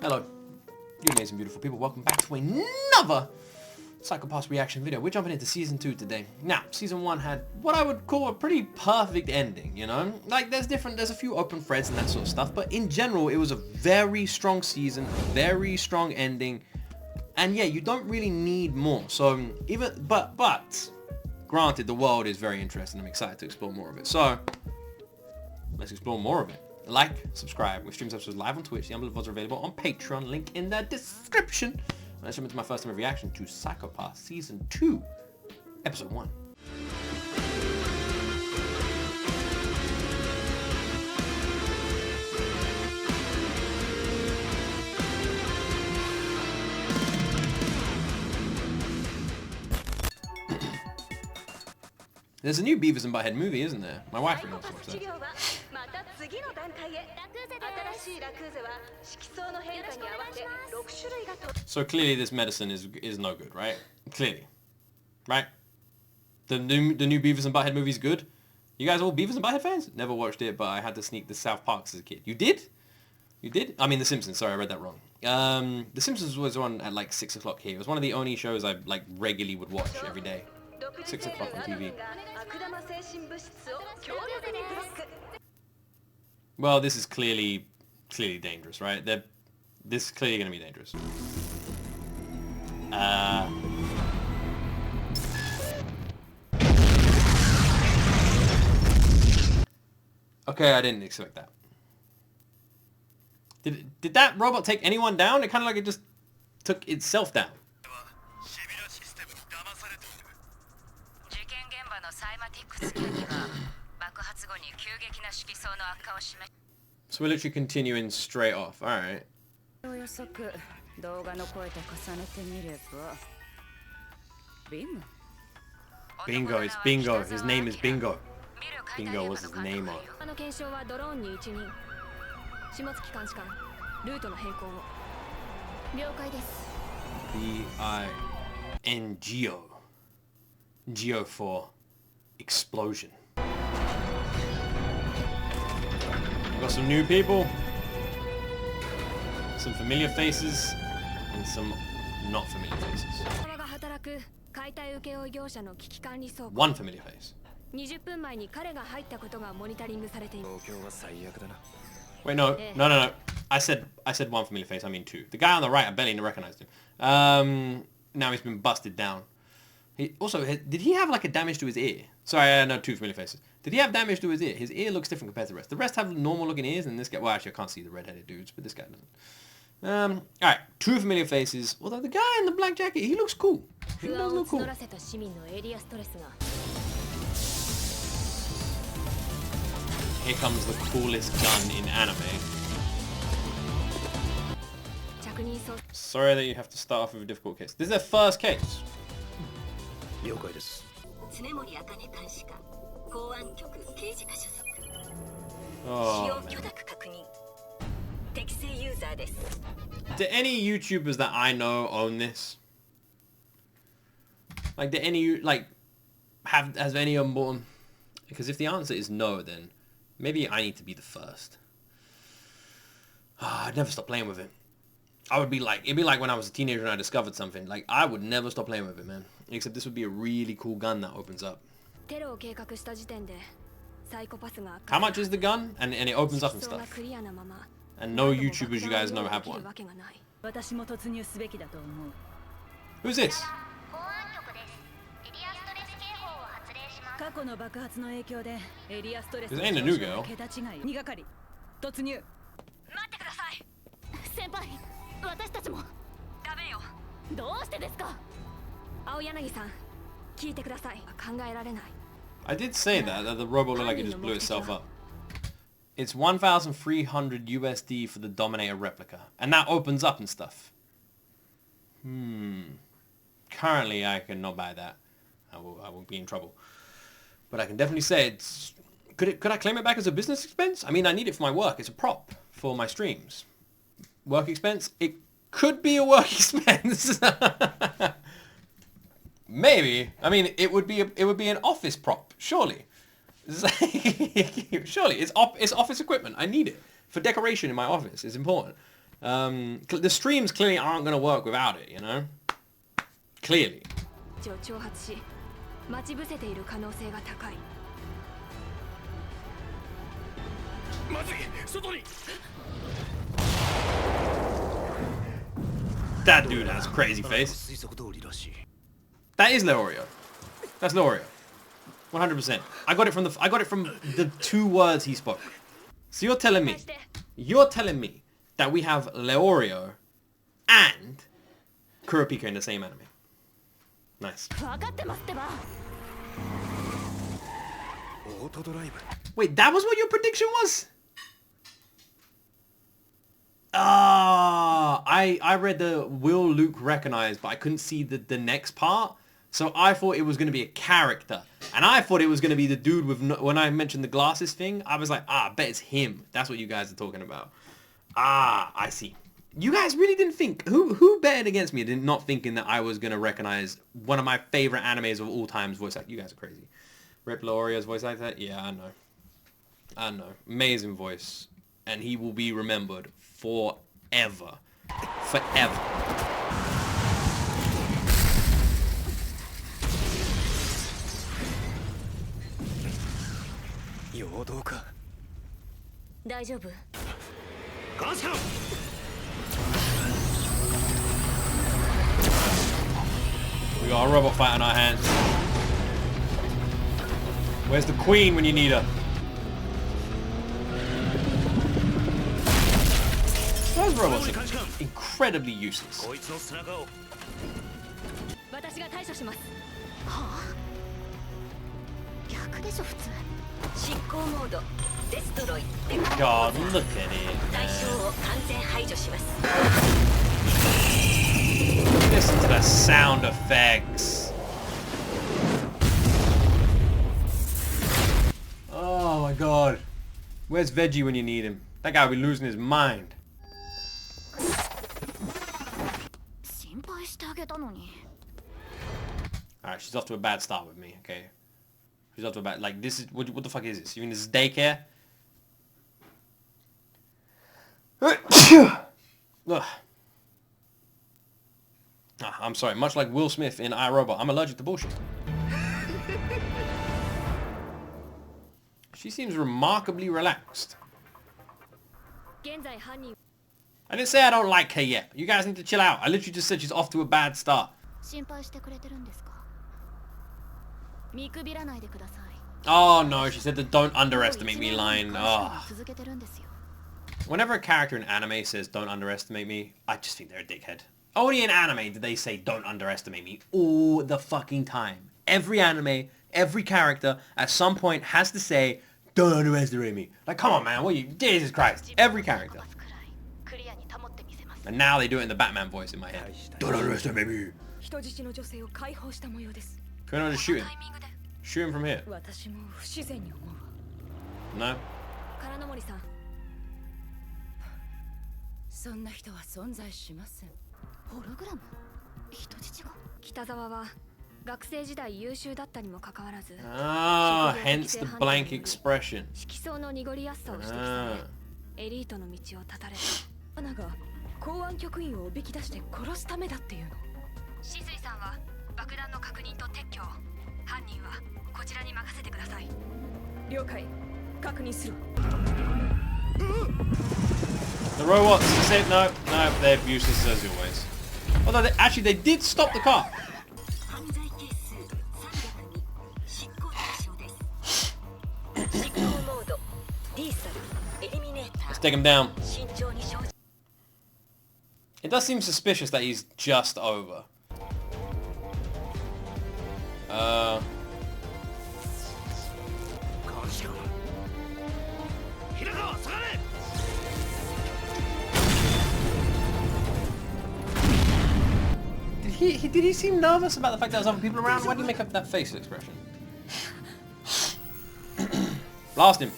Hello, you amazing beautiful people. Welcome back to another Psychopaths reaction video. We're jumping into Season 2 today. Now, Season 1 had what I would call a pretty perfect ending, you know? Like, there's a few open threads and that sort of stuff, but in general, it was a very strong season, very strong ending, and yeah, you don't really need more. So, but, granted, the world is very interesting. I'm excited to explore more of it. So, let's explore more of it. Like, subscribe. We stream episodes live on Twitch. The Umbrella VODs are available on Patreon. Link in the description. Let's jump into my first ever reaction to Psychopaths Season 2, Episode 1. There's a new Beavis and Butthead movie, isn't there? My wife really wants to watch that. So clearly this medicine is no good, right? Clearly. Right? The new Beavis and Butthead movie is good? You guys all Beavis and Butthead fans? Never watched it, but I had to sneak the South Parks as a kid. You did? You did? I mean The Simpsons, sorry, I read that wrong. The Simpsons was on at like 6 o'clock here. It was one of the only shows I like regularly would watch every day. 6 o'clock on TV. Well, this is clearly dangerous, right? This is clearly going to be dangerous. Okay, I didn't expect that. Did that robot take anyone down? It kind of like it just took itself down. So we're literally continuing straight off. Alright. Bingo, it's Bingo. His name is Bingo. Bingo was his name on. B-I-N-G-O. G-O for explosion. We've got some new people, some familiar faces, and some not familiar faces. One familiar face. Wait, no. I said one familiar face, I mean two. The guy on the right, I barely recognized him. Now he's been busted down. Did he have like a damage to his ear? Sorry, no, two familiar faces. Did he have damage to his ear? His ear looks different compared to the rest. The rest have normal looking ears, and this guy, well, actually I can't see the red-headed dudes, but this guy doesn't. Alright, two familiar faces. Although the guy in the black jacket, he looks cool. He does look cool. Here comes the coolest gun in anime. Sorry that you have to start off with a difficult case. This is their first case. Oh, man. Do any YouTubers that I know own this? Like, do any, like, has any of them bought them? Because if the answer is no, then maybe I need to be the first. I'd never stop playing with it. It'd be like when I was a teenager and I discovered something. Like, I would never stop playing with it, man. Except this would be a really cool gun that opens up. How much is the gun? And it opens up and stuff. And no YouTubers you guys know have one. Who's this? This ain't a new girl. I did say that the robot looked like it just blew itself up. It's 1,300 USD for the Dominator replica. And that opens up and stuff. Currently I cannot buy that. I will be in trouble. But I can definitely say it's... Could I claim it back as a business expense? I mean, I need it for my work. It's a prop for my streams. Work expense? It could be a work expense. Maybe. I mean, it would be an office prop, surely. Surely, it's office equipment. I need it for decoration in my office. It's important. The streams clearly aren't going to work without it, you know? Clearly. That dude has crazy face. That is Leorio. That's Leorio. 100%. I got it from the 2 words he spoke. So you're telling me that we have Leorio and Kurapika in the same anime. Nice. Wait, that was what your prediction was? Ah, I read the will Luke recognize, but I couldn't see the next part. So I thought it was going to be a character. And I thought it was going to be the dude with, when I mentioned the glasses thing, I was like, I bet it's him. That's what you guys are talking about. Ah, I see. You guys really didn't think, who betted against me not thinking that I was going to recognize one of my favorite animes of all time's voice actor? You guys are crazy. Rip Leorio's voice actor? Yeah, I know. I know. Amazing voice. And he will be remembered forever. Forever. We got a robot fight on our hands. Where's the queen when you need her? Those robots are incredibly useless. God, look at it. Listen to the sound effects. Oh my god. Where's Veggie when you need him? That guy will be losing his mind. Alright, she's off to a bad start with me, okay? She's off to a bad... Like, this is... What the fuck is this? You mean this is daycare? Ugh. I'm sorry. Much like Will Smith in iRobot, I'm allergic to bullshit. She seems remarkably relaxed. I didn't say I don't like her yet. You guys need to chill out. I literally just said she's off to a bad start. Oh no, she said the don't underestimate me line. Oh. Whenever a character in anime says don't underestimate me, I just think they're a dickhead. Only in anime do they say don't underestimate me all the fucking time. Every anime, every character at some point has to say don't underestimate me. Like, come on man, what are you... Jesus Christ. Every character. And now they do it in the Batman voice in my head. Don't underestimate me. Can we not just shoot him? Shoot him from here. No? Ah, hence the blank expression. Ah. The robots said no, they're useless as always. Although they did stop the car. Let's take him down. It does seem suspicious that he's just over. Did he seem nervous about the fact that there's other people around? Why did he make up that facial expression? Blast him.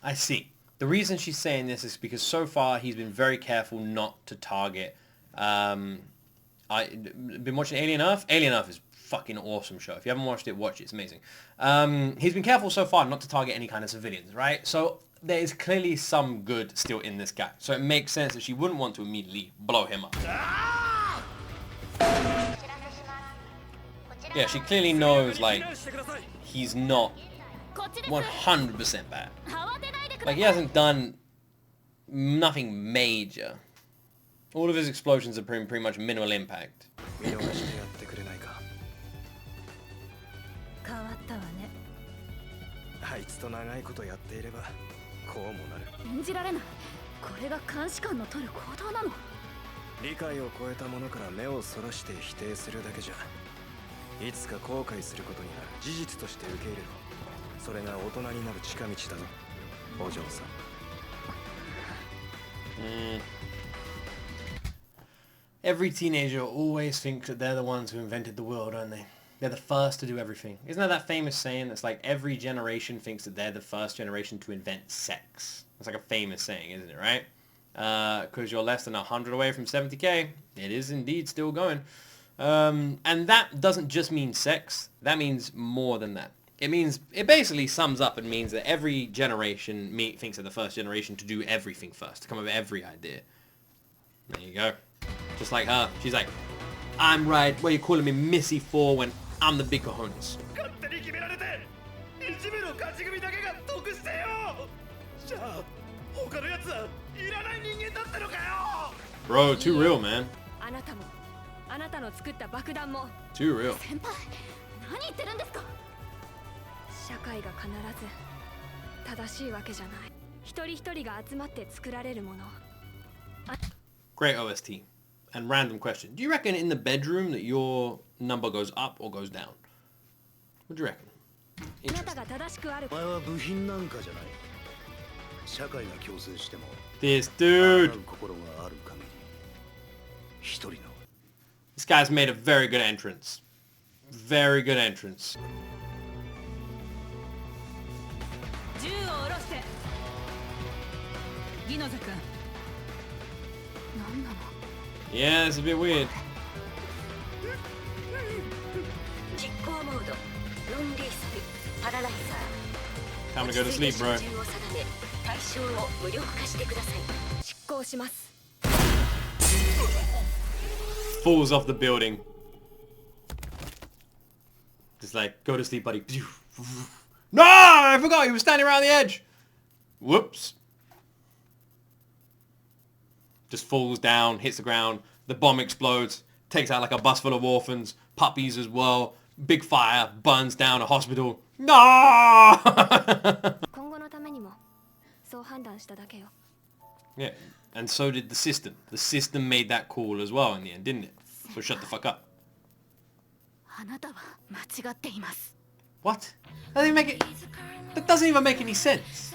I see. The reason she's saying this is because so far he's been very careful not to target Been watching Alien Earth? Alien Earth is fucking awesome show. If you haven't watched it, watch it. It's amazing. He's been careful so far not to target any kind of civilians, right? So there is clearly some good still in this guy. So it makes sense that she wouldn't want to immediately blow him up. Yeah, she clearly knows, like, he's not 100% bad. Like, he hasn't done nothing major. All of his explosions are pretty much minimal impact. Every teenager always thinks that they're the ones who invented the world, aren't they? They're the first to do everything. Isn't that famous saying that's like every generation thinks that they're the first generation to invent sex? It's like a famous saying, isn't it, right? Because you're less than 100 away from 70k. It is indeed still going. And that doesn't just mean sex. That means more than that. It basically sums up and means that every generation thinks they're the first generation to do everything first, to come up with every idea. There you go. Just like her. She's like, I'm right. What are you calling me Missy for when I'm the big cojones? Bro, too real, man. Too real. Great OST. And random question. Do you reckon in the bedroom that your number goes up or goes down? What do you reckon? This dude. This guy's made a very good entrance. Very good entrance. Yeah, it's a bit weird. Time to go to sleep, bro. Falls off the building. Just like, go to sleep, buddy. No! I forgot he was standing around the edge. Whoops. Just falls down, hits the ground. The bomb explodes. Takes out like a bus full of orphans. Puppies as well. Big fire. Burns down a hospital. No! Yeah, and so did the system. The system made that call as well in the end, didn't it? So shut the fuck up. What? That doesn't even make any sense.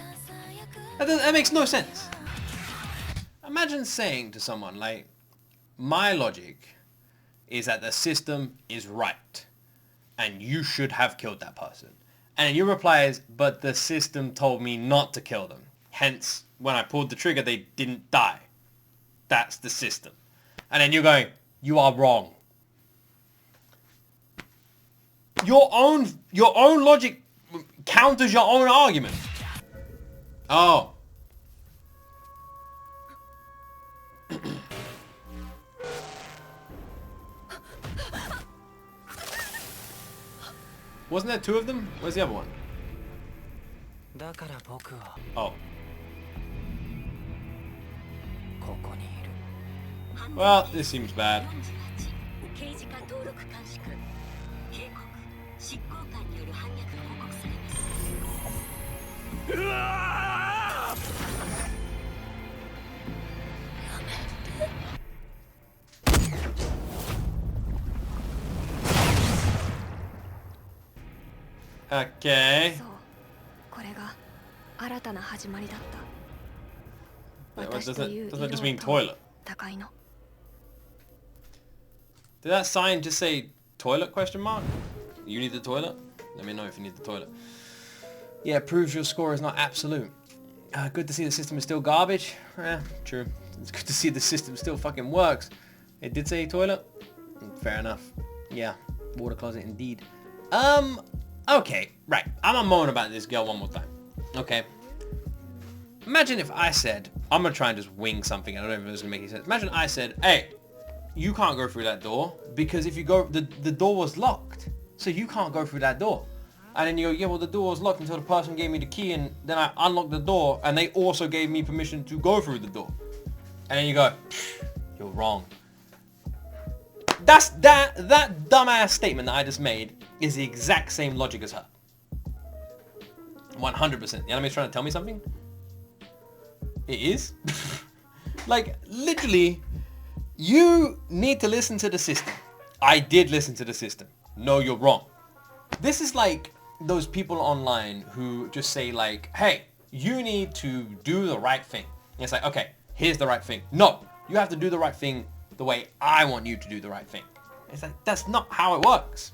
That makes no sense. Imagine saying to someone like, my logic is that the system is right and you should have killed that person. And your reply is, but the system told me not to kill them. Hence, when I pulled the trigger, they didn't die. That's the system. And then you're going, you are wrong. Your own logic counters your own argument. Oh. Wasn't there two of them? Where's the other one? Oh. Well, this seems bad. Okay. Doesn't that just mean toilet? Did that sign just say toilet question mark? You need the toilet? Let me know if you need the toilet. Yeah, proves your score is not absolute. Good to see the system is still garbage. True. It's good to see the system still fucking works. It did say toilet? Fair enough. Yeah, water closet indeed. Okay, right. I'm gonna moan about this girl one more time. Okay. Imagine if I said, I'm gonna try and just wing something. I don't know if it's gonna make any sense. Imagine I said, hey, you can't go through that door because if you go, the door was locked. So you can't go through that door. And then you go, yeah, well, the door was locked until the person gave me the key and then I unlocked the door and they also gave me permission to go through the door. And then you go, you're wrong. That dumbass statement that I just made is the exact same logic as her. 100%. The enemy's trying to tell me something? It is? Like, literally, you need to listen to the system. I did listen to the system. No, you're wrong. This is like those people online who just say like, hey, you need to do the right thing. And it's like, okay, here's the right thing. No, you have to do the right thing the way I want you to do the right thing. It's like, that's not how it works.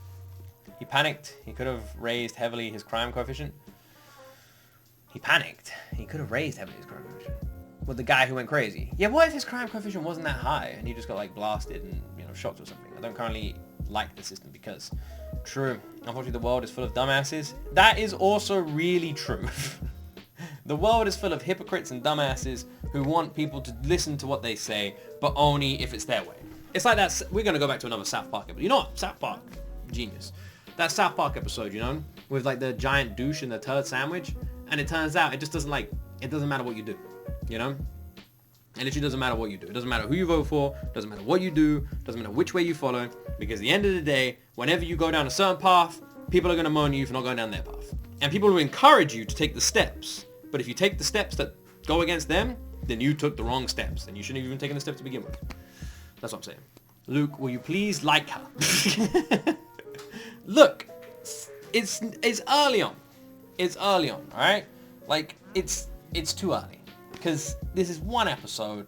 He panicked. He could have raised heavily his crime coefficient. He panicked. He could have raised heavily his crime coefficient. With the guy who went crazy. Yeah, what if his crime coefficient wasn't that high and he just got like blasted and, you know, shocked or something? I don't currently like the system because, true, unfortunately the world is full of dumbasses. That is also really true. The world is full of hypocrites and dumbasses who want people to listen to what they say, but only if it's their way. It's like that. We're going to go back to another South Park episode. You know what? South Park. Genius. That South Park episode, you know, with like the giant douche and the turd sandwich. And it turns out it just doesn't it doesn't matter what you do, you know? It literally doesn't matter what you do. It doesn't matter who you vote for. It doesn't matter what you do. It doesn't matter which way you follow. Because at the end of the day, whenever you go down a certain path, people are going to moan you for not going down their path. And people will encourage you to take the steps. But if you take the steps that go against them, then you took the wrong steps. And you shouldn't have even taken the steps to begin with. That's what I'm saying. Luke, will you please like her? Look, it's early on. It's early on, alright? Like, it's too early. Because this is one episode.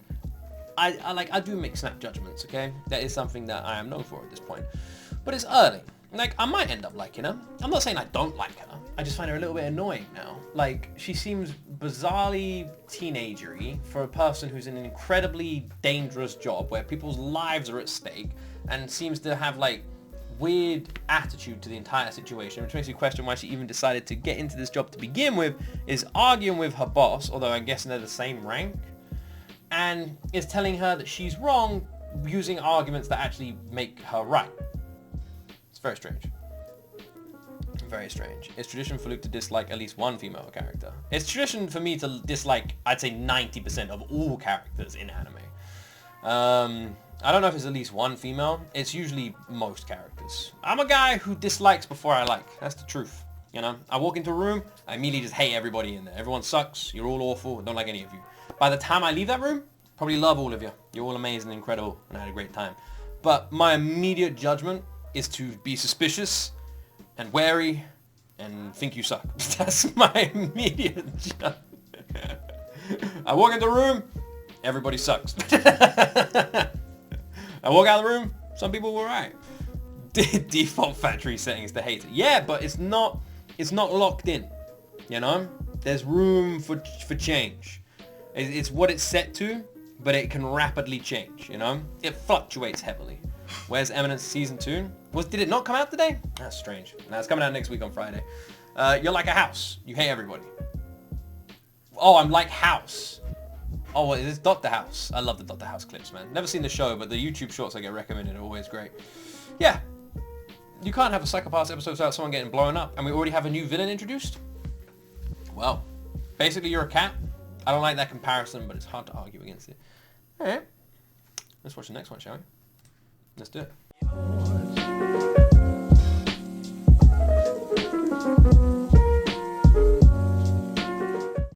I do make snap judgments, okay? That is something that I am known for at this point. But it's early. Like, I might end up liking her. I'm not saying I don't like her. I just find her a little bit annoying now. Like, she seems bizarrely teenagery for a person who's in an incredibly dangerous job where people's lives are at stake and seems to have, like, weird attitude to the entire situation, which makes you question why she even decided to get into this job to begin with, is arguing with her boss, although I'm guessing they're the same rank, and is telling her that she's wrong using arguments that actually make her right. It's very strange. Very strange. It's tradition for Luke to dislike at least one female character. It's tradition for me to dislike, I'd say 90% of all characters in anime. I don't know if it's at least one female. It's usually most characters. I'm a guy who dislikes before I like. That's the truth. You know, I walk into a room, I immediately just hate everybody in there. Everyone sucks. You're all awful. I don't like any of you. By the time I leave that room, probably love all of you. You're all amazing, incredible, and I had a great time. But my immediate judgment is to be suspicious and wary and think you suck. That's my immediate judgment. I walk into the room, everybody sucks. I walk out of the room, some people were right. Default factory settings to hate it. Yeah, but it's not locked in, you know? There's room for change. It's what it's set to, but it can rapidly change, you know? It fluctuates heavily. Where's Eminence Season 2? Did it not come out today? That's strange. No, it's coming out next week on Friday. You're like a house. You hate everybody. Oh, I'm like House. Oh, what is this? Dr. House. I love the Dr. House clips, man. Never seen the show, but the YouTube shorts I get recommended are always great. Yeah. You can't have a Psychopaths episode without someone getting blown up, and we already have a new villain introduced? Well, basically you're a cat. I don't like that comparison, but it's hard to argue against it. Alright. Let's watch the next one, shall we? Let's do it.